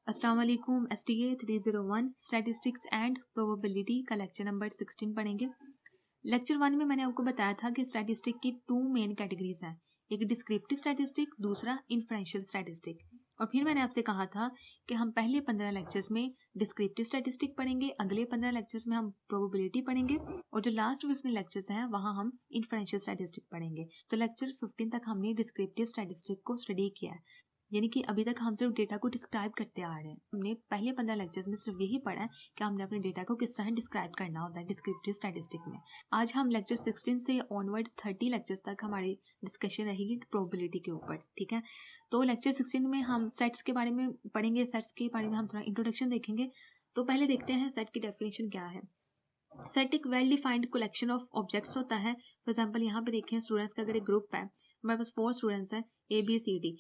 अस्सलाम वालेकुम। STA 301 statistics and probability का लेक्चर नंबर 16 पढ़ेंगे। लेक्चर 1 में मैंने आपको बताया था कि स्टैटिस्टिक की 2 मेन कैटेगरीज हैं, एक डिस्क्रिप्टिव स्टैटिस्टिक, दूसरा इन्फ्रेंशियल स्टैटिस्टिक। और फिर मैंने आपसे कहा था कि हम पहले 15 लेक्चर्स में डिस्क्रिप्टिव स्टैटिस्टिक पढ़ेंगे, अगले 15 लेक्चर्स में हम प्रोबेबिलिटी पढ़ेंगे और जो लास्ट 15 लेक्चर्स हैं वहाँ हम इन्फ्रेंशियल स्टैटिस्टिक पढ़ेंगे। तो लेक्चर 15 तक हमने डिस्क्रिप्टिव स्टैटिस्टिक को स्टडी किया है, यानी कि अभी तक हम सिर्फ डेटा को डिस्क्राइब करते आ रहे हैं। हमने पहले 15 लेक्चर्स में सिर्फ यही पढ़ा है कि हमने अपने डेटा को किस तरह डिस्क्राइब करना होता है डिस्क्रिप्टिव स्टैटिस्टिक में। आज हम लेक्चर 16 से ऑनवर्ड 30 लेक्चर्स तक हमारी डिस्कशन रहेगी प्रोबेबिलिटी के ऊपर, ठीक है। तो लेक्चर 16 में हम सेट्स के बारे में पढ़ेंगे, सेट्स के बारे में हम थोड़ा इंट्रोडक्शन देखेंगे। तो पहले देखते हैं सेट की डेफिनेशन क्या है। सेट एक well defined collection of objects होता है। फॉर एग्जाम्पल यहाँ पे देखें स्टूडेंट्स का अगर एक ग्रुप है, हमारे पास 4 स्टूडेंट्स हैं ABCD।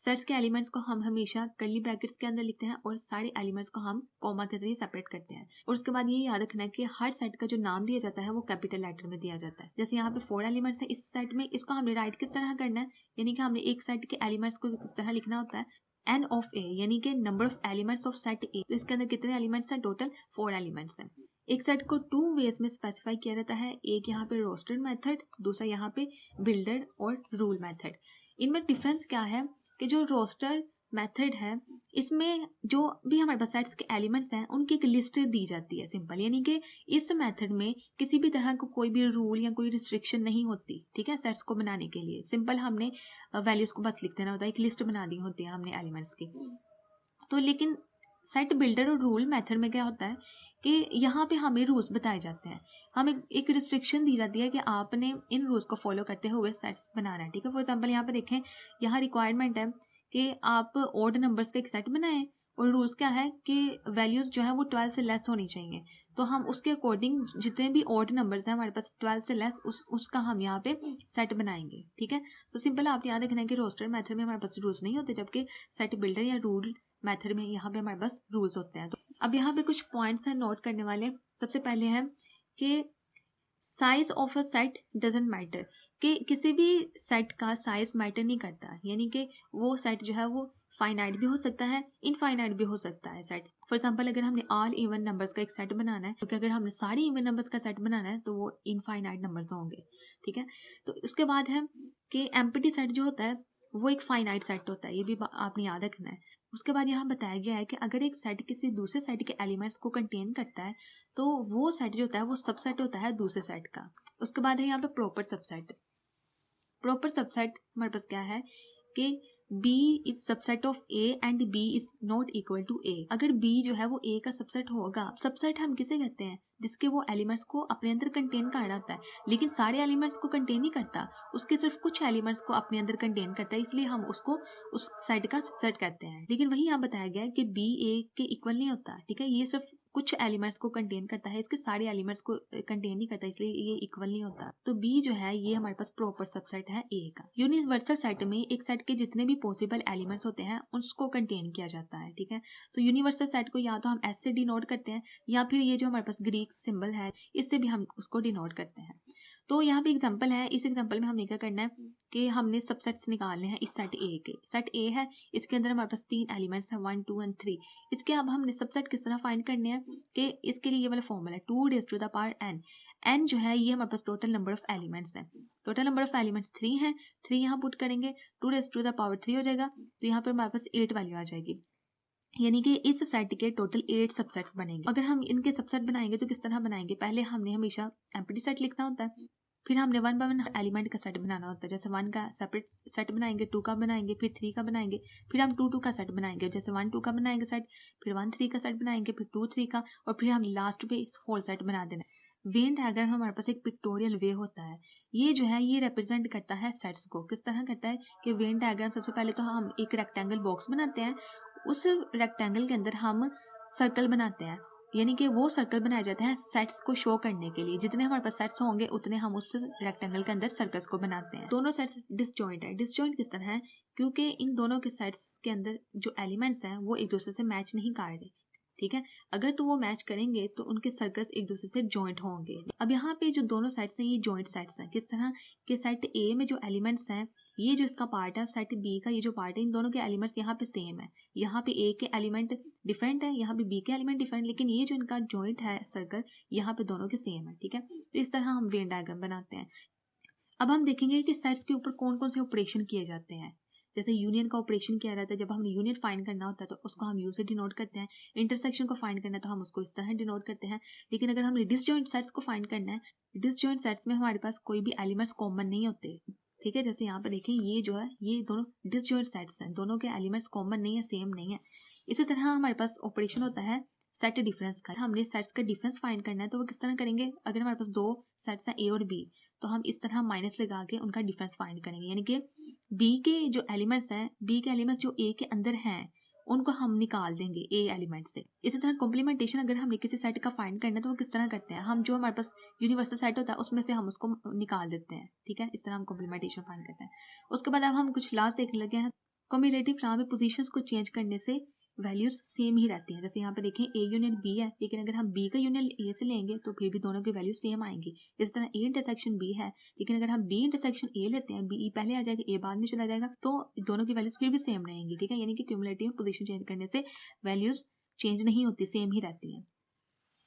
सेट्स के एलिमेंट्स को हम हमेशा कर्ली ब्रैकेट्स के अंदर लिखते हैं और सारे एलिमेंट्स को हम कॉमा के जरिए सेपरेट करते हैं। और उसके बाद ये याद रखना है कि हर सेट का जो नाम दिया जाता है वो कैपिटल लेटर में दिया जाता है। जैसे यहाँ पे 4 एलिमेंट्स हैं इस सेट में, इसको हमने राइट किस तरह करना है, यानी कि हमने एक सेट के एलिमेंट्स को किस तरह लिखना होता है n ऑफ a, यानी कि number of elements of set A। तो इसके अंदर कितने एलिमेंट्स हैं? टोटल 4 एलिमेंट्स हैं। एक सेट को 2 वेज में स्पेसिफाई किया जाता है, एक यहाँ पे रोस्टेड मेथड, दूसरा यहाँ पे बिल्डर और रूल मेथड। इनमें डिफरेंस क्या है कि जो रोस्टर मेथड है इसमें जो भी हमारे पास सेट्स के एलिमेंट्स हैं उनकी एक लिस्ट दी जाती है सिंपल, यानी कि इस मेथड में किसी भी तरह को कोई भी रूल या कोई रिस्ट्रिक्शन नहीं होती, ठीक है। सेट्स को बनाने के लिए सिंपल हमने वैल्यूज को बस लिख देना होता है, एक लिस्ट बना दी होती है हमने एलिमेंट्स की। तो लेकिन सेट बिल्डर और रूल मेथड में क्या होता है कि यहाँ पे हमें रूल्स बताए जाते हैं, हमें एक रिस्ट्रिक्शन दी जाती है कि आपने इन रूल्स को फॉलो करते हुए सेट्स बनाना है, ठीक है। फॉर एग्जाम्पल यहाँ पे देखें, यहाँ रिक्वायरमेंट है कि आप ऑड नंबर्स का एक सेट बनाएं और रूल्स क्या है कि वैल्यूज जो है वो 12 से लेस होनी चाहिए। तो हम उसके अकॉर्डिंग जितने भी ऑड नंबर्स हैं हमारे पास 12 से लेस उसका हम यहाँ पे सेट बनाएंगे, ठीक है। तो सिंपल आप याद रखना है कि रोस्टर मेथड में हमारे पास रूल्स नहीं होते, जबकि सेट बिल्डर या रूल मेथड में यहाँ पे हमारे पास रूल्स होते हैं। तो अब यहाँ पे कुछ पॉइंट्स हैं नोट करने वाले। सबसे पहले है कि size of a set doesn't matter, कि किसी भी सेट का साइज मैटर नहीं करता, यानी कि वो सेट जो है वो फाइनाइट भी हो सकता है, इनफाइनाइट भी हो सकता है सेट। फॉर एग्जांपल अगर हमने ऑल इवन नंबर्स का एक सेट बनाना है, क्योंकि अगर हमने सारे इवन नंबर्स का सेट बनाना है तो वो इनफाइनाइट नंबर्स होंगे, ठीक है। तो उसके बाद है कि एम्प्टी सेट जो होता है वो एक फाइनाइट सेट होता है, ये भी आपने याद रखना है। उसके बाद यहाँ बताया गया है कि अगर एक सेट किसी दूसरे सेट के एलिमेंट्स को कंटेन करता है तो वो सेट जो होता है वो सबसेट होता है दूसरे सेट का। उसके बाद है यहाँ पे प्रॉपर सबसेट। प्रॉपर सबसेट हमारे पास क्या है कि B is subset of A and B is not equal to A। अगर B जो है वो A का सबसेट होगा, सबसेट हम किसे कहते हैं? जिसके वो एलिमेंट्स को अपने अंदर कंटेन कर होता है, लेकिन सारे एलिमेंट्स को कंटेन नहीं करता, उसके सिर्फ कुछ एलिमेंट्स को अपने अंदर कंटेन करता है, इसलिए हम उसको उस सेट का सबसेट कहते हैं। लेकिन वही यहाँ बताया गया है कि B A के इक्वल नहीं होता, ठीक है। ये सिर्फ कुछ एलिमेंट्स को कंटेन करता है, इसके सारे एलिमेंट्स को कंटेन नहीं करता, इसलिए ये इक्वल नहीं होता। तो B जो है ये हमारे पास प्रॉपर सबसेट है A का। यूनिवर्सल सेट में एक सेट के जितने भी पॉसिबल एलिमेंट्स होते हैं उसको कंटेन किया जाता है, ठीक है। तो यूनिवर्सल सेट को या तो हम S से डिनोट करते हैं या फिर ये जो हमारे पास ग्रीक सिंबल है इससे भी हम उसको डिनोट करते हैं। तो यहाँ पे एग्जांपल है, इस एग्जांपल में हमने क्या करना है कि हमने सबसेट्स निकालने हैं इस सेट A के। सेट A है, इसके अंदर हमारे पास 3 एलिमेंट्स हैं 1 2 एंड 3। इसके अब हमने सबसेट किस तरह फाइंड करने हैं कि इसके लिए ये वाला फॉर्मूला है 2 raise to the power n। n जो है ये हमारे पास टोटल नंबर ऑफ एलिमेंट्स है, टोटल नंबर ऑफ एलिमेंट्स 3 है, 3 यहाँ पुट करेंगे 2 रेज़ टू द पावर 3 हो जाएगा, तो यहाँ पर हमारे पास 8 वैल्यू आ जाएगी, यानी कि इस सेट के टोटल 8 सबसेट्स बनेंगे। अगर हम इनके सबसेट बनाएंगे तो किस तरह बनाएंगे? पहले हमने हमेशा एम्प्टी सेट लिखना होता है, फिर हमने 1 बाय 1 एलिमेंट का सेट बनाना होता है। जैसे 1 का सेपरेट सेट बनाएंगे, 2 का बनाएंगे, फिर 3 का बनाएंगे, फिर हम 2 2 का सेट बनाएंगे। जैसे 1 2 का बनाएंगे सेट, फिर 1 3 का सेट बनाएंगे, फिर 2 3 का, और फिर हम लास्ट पे होल सेट बना देना। वेन डायग्राम हमारे पास एक पिक्टोरियल वे होता है, ये जो है ये रिप्रेजेंट करता है सेट्स को। किस तरह करता है कि वेन डायग्राम सबसे पहले तो हम एक रेक्टेंगल बॉक्स बनाते हैं, उस रेक्टेंगल के अंदर हम सर्कल बनाते हैं, यानी कि वो सर्कल बनाया जाता है सेट्स को शो करने के लिए। जितने हमारे पास सेट्स होंगे उतने हम उस रेक्टेंगल के अंदर सर्कल्स को बनाते हैं। दोनों सेट्स डिसजॉइंट है। डिसजॉइंट किस तरह है? क्योंकि इन दोनों के सेट्स के अंदर जो एलिमेंट्स हैं वो एक दूसरे से मैच नहीं कर रहे, ठीक है। अगर तो वो मैच करेंगे तो उनके सर्कल्स एक दूसरे से जॉइंट होंगे। अब यहाँ पे जो दोनों सेट्स हैं ये जॉइंट सेट्स हैं। किस तरह के? सेट A में जो एलिमेंट्स हैं ये जो इसका पार्ट है सेट बी का, ये जो पार्ट है, इन दोनों के एलिमेंट्स यहाँ पे सेम है, यहाँ पे ए के एलिमेंट डिफरेंट है, यहाँ पे बी के एलिमेंट डिफरेंट, लेकिन ये जो इनका जॉइंट है सर्कल यहाँ पे दोनों के सेम है, ठीक है। तो इस तरह हम वेन डायग्राम बनाते हैं। अब हम देखेंगे कि सेट्स के ऊपर कौन कौन से ऑपरेशन किए जाते हैं। जैसे यूनियन का ऑपरेशन किया जाता है, जब हमें यूनियन फाइंड करना होता है तो उसको हम यू से डिनोट करते हैं। इंटरसेक्शन को फाइंड करना है तो हम उसको इस तरह डिनोट करते हैं। लेकिन अगर हमें डिसजॉइंट सेट्स को फाइंड करना है, डिसजॉइंट सेट्स में हमारे पास कोई भी एलिमेंट्स कॉमन नहीं होते, ठीक है। जैसे यहाँ पे देखें, ये जो है ये दोनों डिसजॉइंट सेट्स हैं, दोनों के एलिमेंट्स कॉमन नहीं है, सेम नहीं है। इसी तरह हमारे पास ऑपरेशन होता है सेट डिफरेंस का। हमने सेट्स का डिफरेंस फाइंड करना है तो वो किस तरह करेंगे, अगर हमारे पास दो सेट्स हैं ए और बी, तो हम इस तरह माइनस लगा के उनका डिफरेंस फाइंड करेंगे, यानी कि बी के जो एलिमेंट्स हैं, बी के एलिमेंट्स जो ए के अंदर हैं उनको हम निकाल देंगे ए एलिमेंट से। इसी तरह कॉम्प्लीमेंटेशन अगर हमने किसी सेट का फाइंड करना है तो वो किस तरह करते हैं, हम जो हमारे पास यूनिवर्सल सेट होता है उसमें से हम उसको निकाल देते हैं, ठीक है। इस तरह हम कॉम्प्लीमेंटेशन फाइंड करते हैं। उसके बाद अब हम कुछ लास्ट देखने लगे हैं। कम्युलेटिव लॉ में पोजीशंस को चेंज करने से वैल्यूज सेम ही रहती हैं। जैसे यहाँ पे देखें ए यूनियन बी है, लेकिन अगर हम बी का यूनियन ए से लेंगे तो फिर भी दोनों की वैल्यू सेम आएंगी। इस तरह ए इंटरसेक्शन बी है, लेकिन अगर हम बी इंटरसेक्शन ए लेते हैं, बी पहले आ जाएगा ए बाद में चला जाएगा, तो दोनों की वैल्यूज फिर भी सेम रहेंगी, ठीक है। यानी कि क्यूमुलेटिव पोजीशन चेंज करने से वैल्यूज चेंज नहीं होती, सेम ही रहती हैं।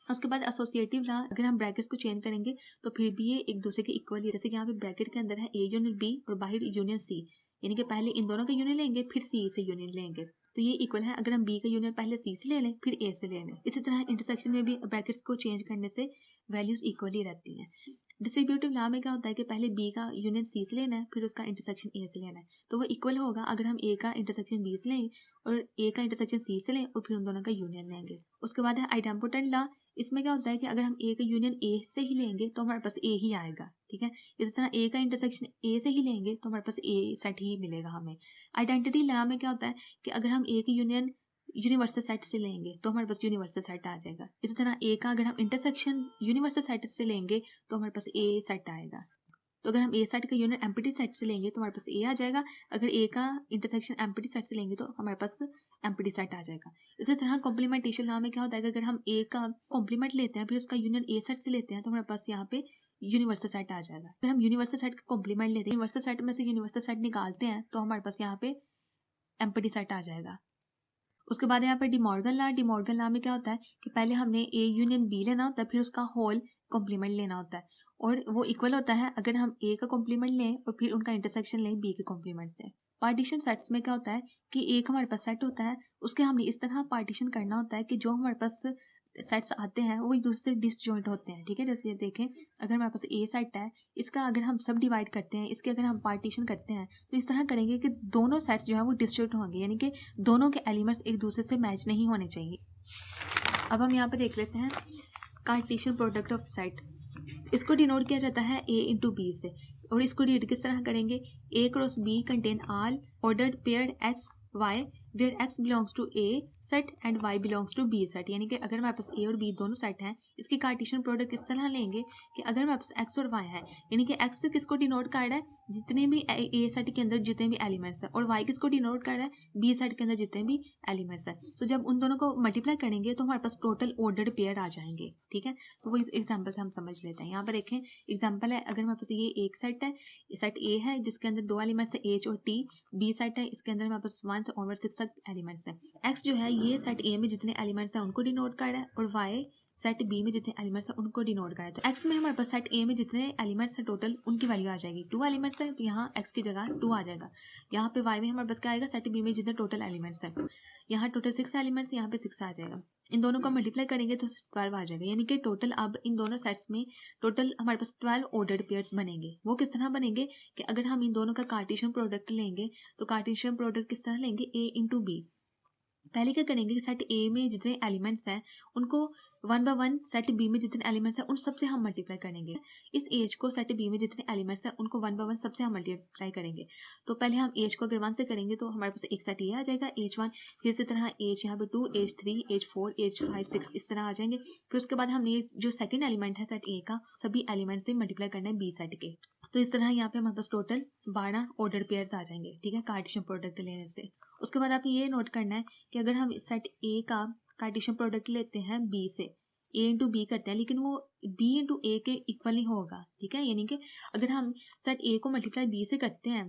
उसके बाद एसोसिएटिव लॉ, अगर हम ब्रैकेट्स को चेंज करेंगे तो फिर भी ये एक दूसरे के इक्वल ही, जैसे कि यहाँ पे ब्रैकेट के अंदर है ए यूनियन बी और बाहर यूनियन सी, यानी कि पहले इन दोनों का यूनियन लेंगे फिर सी से यूनियन लेंगे, तो ये इक्वल है। अगर हम बी का यूनियन पहले सी से ले लें फिर ए से ले लें। इसी तरह इंटरसेक्शन में भी ब्रैकेट्स को चेंज करने से वैल्यूज इक्वल ही रहती हैं। डिस्ट्रीब्यूटिव लॉ में क्या होता है कि पहले बी का यूनियन सी से लेना है फिर उसका इंटरसेक्शन ए से लेना है, तो वो इक्वल होगा अगर हम ए का इंटरसेक्शन बी से लें और ए का इंटरसेक्शन सी से लें और फिर उन दोनों का यूनियन लेंगे। उसके बाद है आइडेम्पोटेंट लॉ। इसमें क्या होता है कि अगर हम ए का यूनियन ए से ही लेंगे तो हमारे पास ए ही आएगा, ठीक है। इसी तरह ए का इंटरसेक्शन ए से ही लेंगे तो हमारे पास ए सेट ही मिलेगा हमें। आइडेंटिटी लॉ में क्या होता है कि अगर हम ए का यूनियन यूनिवर्सल सेट से लेंगे तो हमारे पास यूनिवर्सल सेट आ जाएगा। इसी तरह ए का अगर हम इंटरसेक्शन यूनिवर्सल सेट से लेंगे तो हमारे पास ए सेट आएगा। तो अगर हम ए सेट का यूनियन एम्प्टी सेट से लेंगे तो हमारे पास ए आ जाएगा, अगर ए का इंटरसेक्शन एम्प्टी सेट से लेंगे तो हमारे पास एम्प्टी सेट आ जाएगा। इसी तरह कॉम्प्लीमेंटेशन लॉ में क्या होता है कि अगर हम ए का कॉम्प्लीमेंट लेते हैं फिर उसका यूनियन ए सेट से लेते हैं तो हमारे पास यहाँ पे यूनिवर्सल सेट आ जाएगा। अगर हम यूनिवर्सल सेट का कॉम्प्लीमेंट लेते हैं, यूनिवर्सल सेट में से यूनिवर्सल सेट निकालते हैं तो हमारे पास यहाँ पे एम्प्टी सेट आ जाएगा। उसके बाद यहाँ पे डिमॉर्गन लॉ। डिमॉर्गन लॉ में क्या होता है कि पहले हमने ए यूनियन बी लेना होता है फिर उसका होल कॉम्प्लीमेंट लेना होता है, और वो इक्वल होता है अगर हम ए का कॉम्प्लीमेंट लें और फिर उनका इंटरसेक्शन लें बी के कॉम्प्लीमेंट से। पार्टीशन सेट्स में क्या होता है कि एक हमारे पास सेट होता है, उसके हमने इस तरह पार्टीशन करना होता है कि जो हमारे पास सेट्स आते हैं वो एक दूसरे से डिसजॉइंट होते हैं, ठीक है। जैसे देखें, अगर हमारे पास ए सेट है, इसका अगर हम सब डिवाइड करते हैं, इसके अगर हम पार्टीशन करते हैं तो इस तरह करेंगे कि दोनों सेट्स जो है वो डिसजॉइंट होंगे, यानी कि दोनों के एलिमेंट्स एक दूसरे से मैच नहीं होने चाहिए। अब हम यहाँ पे देख लेते हैं कार्टेशियन प्रोडक्ट ऑफ सेट। इसको डिनोट किया जाता है ए इंटू बी से, और इसको रीड किस तरह करेंगे, A cross B contain all ordered paired X Y where X belongs to A set and Y belongs to B set. यानी कि अगर हमारे पास ए और बी दोनों सेट हैं, इसकी कार्टेशियन प्रोडक्ट किस तरह लेंगे कि अगर हमारे पास एक्स और वाई है, यानी कि एक्स किसको डिनोट कर रहा है, जितने भी ए सेट के अंदर जितने भी एलिमेंट्स हैं, और वाई किसको डिनोट कर रहा है, बी सेट के अंदर जितने भी एलिमेंट्स हैं। सो जब उन दोनों को मल्टीप्लाई करेंगे तो हमारे पास टोटल ऑर्डर्ड पेयर आ जाएंगे, ठीक है। तो वो इस एग्जाम्पल से हम समझ लेते हैं। यहाँ पर देखें एग्जाम्पल है, अगर हमारे पास ये एक सेट है, सेट ए है जिसके अंदर दो एलिमेंट्स है एच और टी, बी सेट है इसके अंदर हमारे पास 1 से ऑनवर्ड 6 तक एलिमेंट्स हैं। एक्स जो है ये सेट ए में जितने एलिमेंट्स हैं उनको डिनोट कर रहा है, और वाई सेट बी में जितने एलिमेंट्स हैं उनको डिनोट कर रहा है। तो एक्स में हमारे पास सेट ए में जितने एलिमेंट्स हैं टोटल उनकी वैल्यू आ जाएगी, 2 एलिमेंट्स है तो यहाँ एक्स की जगह 2 आ जाएगा। यहाँ पे वाई में हमारे पास क्या आएगा, सेट बी में जितने टोटल एलिमेंट्स हैं, यहाँ टोटल 6 एलिमेंट्स, यहाँ पे 6 आ जाएगा। इन दोनों को मल्टीप्लाई करेंगे तो 12 आ जाएगा, यानी कि टोटल अब इन दोनों सेट्स में टोटल हमारे पास 12 ऑर्डर्ड पेयर्स बनेंगे। वो किस तरह बनेंगे कि अगर हम इन दोनों का कार्टेशियन प्रोडक्ट लेंगे तो कार्टेशियन प्रोडक्ट किस तरह लेंगे, ए इंटू बी। पहले क्या करेंगे कि सेट ए में जितने एलिमेंट्स हैं उनको 1 बाय 1 सेट बी में जितने एलिमेंट्स हैं उन सबसे हम मल्टीप्लाई करेंगे। इस एज को सेट बी में जितने एलिमेंट्स हैं उनको 1 बाय 1 सबसे हम मल्टीप्लाई करेंगे। तो पहले हम एज को अगर 1 से करेंगे तो हमारे पास एक सेट ये आ जाएगा एज 1, फिर इसी तरह एज यहाँ पे 2, एज 3, एज 4, एज 5, 6 इस तरह आ जाएंगे। फिर उसके बाद हमने जो सेकेंड एलिमेंट है सेट ए का सभी एलिमेंट से मल्टीप्लाई करना है बी सेट के। तो इस तरह यहाँ पे हमारे पास टोटल 12 ऑर्डर पेयर्स आ जाएंगे, ठीक है, कार्टेशियन प्रोडक्ट लेने से। उसके बाद आपने ये नोट करना है कि अगर हम सेट ए का कार्टेशियन प्रोडक्ट लेते हैं बी से, ए इंटू बी करते हैं, लेकिन वो बी इंटू ए के इक्वल नहीं होगा, ठीक है। यानी कि अगर हम सेट ए को मल्टीप्लाई बी से करते हैं